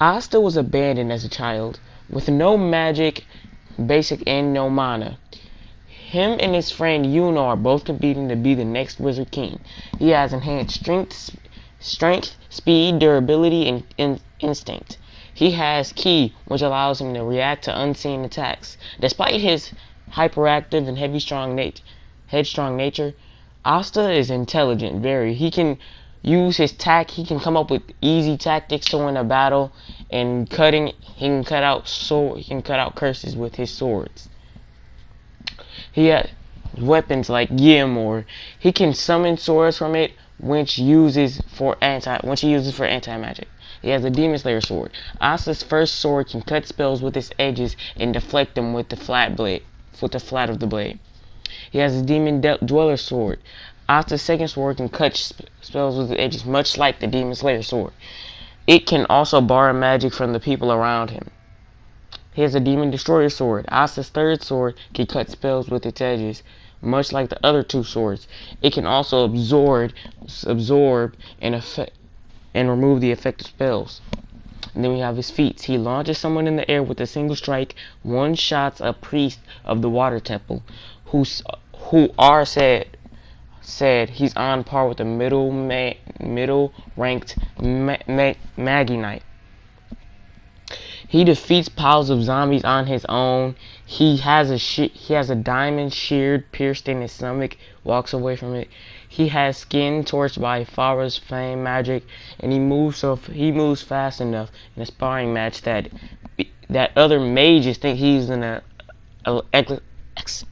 Asta was abandoned as a child, with no magic, basic, and no mana. Him and his friend Yuno are both competing to be the next Wizard King. He has enhanced strength, speed, durability, and instinct. He has Ki, which allows him to react to unseen attacks. Despite his hyperactive and headstrong nature, Asta is intelligent, very. He can use his he can come up with easy tactics to win a battle, and he can cut out curses with his swords. He has weapons like Yim, or he can summon swords from it, which he uses for anti-magic. He has a Demon Slayer sword. Asta's first sword can cut spells with its edges and deflect them with the flat of the blade. He has a Demon Dweller sword. Asta's second sword can cut spells with its edges, much like the Demon Slayer sword. It can also borrow magic from the people around him. He has a Demon Destroyer sword. Asta's third sword can cut spells with its edges, much like the other two swords. It can also absorb and remove the effect of spells. And then we have his feats. He launches someone in the air with a single strike, one-shots a priest of the water temple, who are said he's on par with the middle-ranked Magi Knight. He defeats piles of zombies on his own. He has a diamond sheared, pierced in his stomach, walks away from it. He has skin torched by Farah's flame magic, and he moves fast enough in a sparring match that other mages think he's in a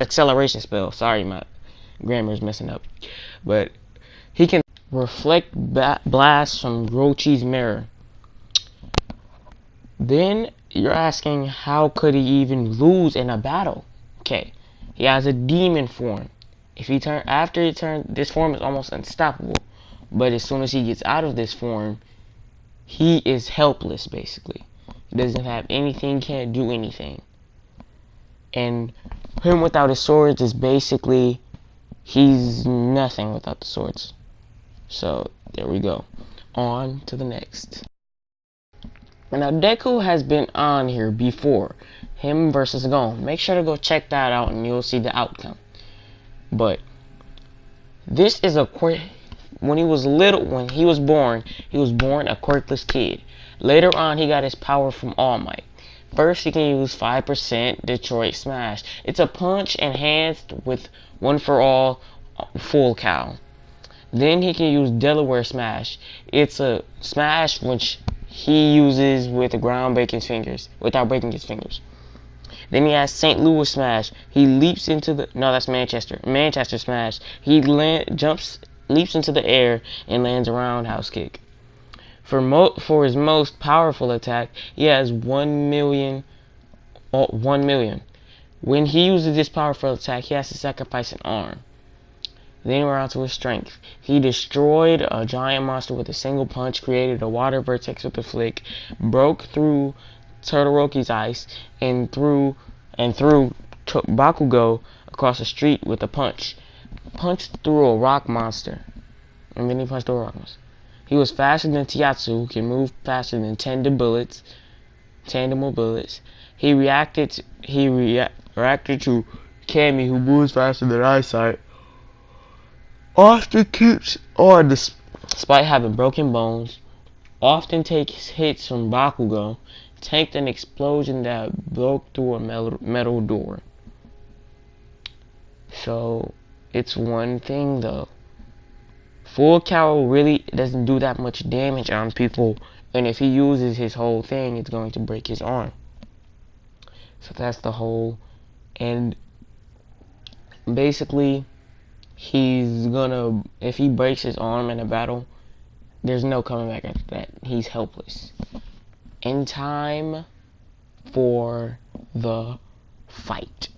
acceleration spell. Sorry, my grammar is messing up. But he can reflect blasts from Rochi's mirror. Then you're asking, how could he even lose in a battle? Okay, he has a demon form. This form is almost unstoppable. But as soon as he gets out of this form, he is helpless, basically. He doesn't have anything, can't do anything. And him without his swords is basically, he's nothing without the swords. So, there we go. On to the next. Now, Deku has been on here before. Him versus Gon. Make sure to go check that out and you'll see the outcome. But this is when he was born a quirkless kid. Later on, he got his power from All Might. First, he can use 5% Detroit Smash. It's a punch enhanced with One for All Full Cow. Then he can use Delaware Smash. It's a smash which he uses with the ground without breaking his fingers. Then he has St. Louis Smash. He leaps into that's Manchester. Manchester Smash. He leaps into the air and lands a roundhouse kick. For his most powerful attack, he has 1 million. When he uses this powerful attack, he has to sacrifice an arm. Then we're on to his strength. He destroyed a giant monster with a single punch, created a water vortex with a flick, broke through Todoroki's ice, and threw Bakugo across the street with a punch. Punched through a rock monster. And then he punched through a rock monster. He was faster than Taiatsu, who can move faster than tandem bullets. He reacted to Kami, who moves faster than Eyesight. Often keeps on despite having broken bones. Often takes hits from Bakugo. Tanked an explosion that broke through a metal door. So it's one thing though. Full Cow really doesn't do that much damage on people, and if he uses his whole thing, it's going to break his arm. So that's the whole, and basically, if he breaks his arm in a battle, there's no coming back after that. He's helpless. In time for the fight.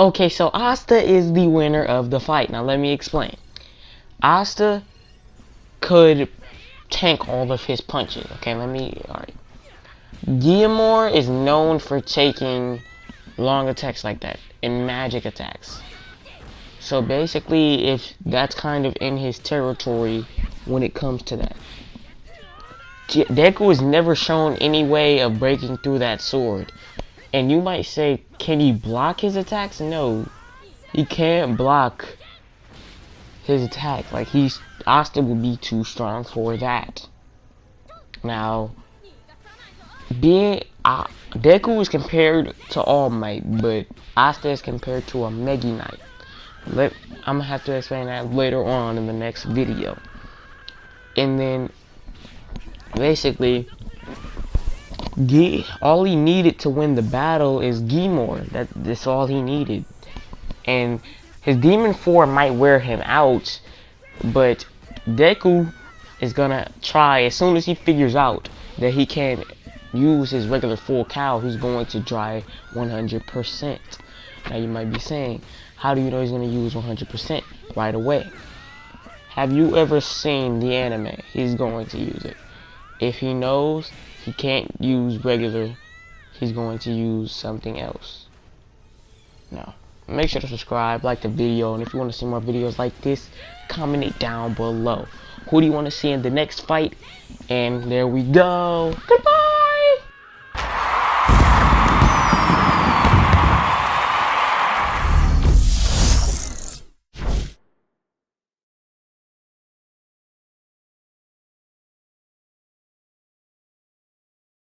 Okay, so Asta is the winner of the fight. Now let me explain. Asta could tank all of his punches. Okay, alright. Guillemot is known for taking long attacks like that and magic attacks. So basically, if that's kind of in his territory when it comes to that. Deku has never shown any way of breaking through that sword. And you might say, can he block his attacks? No. He can't block his attack. Like, Asta would be too strong for that. Now, Deku is compared to All Might, but Asta is compared to a Megi Knight. I'm gonna have to explain that later on in the next video. And then, basically, all he needed to win the battle is Guillemot. That's all he needed. And his demon form might wear him out, but Deku is gonna try, as soon as he figures out that he can use his regular full cow, he's going to try 100%. Now you might be saying, how do you know he's gonna use 100%? Right away. Have you ever seen the anime? He's going to use it. If he knows he can't use regular, he's going to use something else. Now, make sure to subscribe, like the video, and if you want to see more videos like this, comment it down below. Who do you want to see in the next fight? And there we go. Goodbye!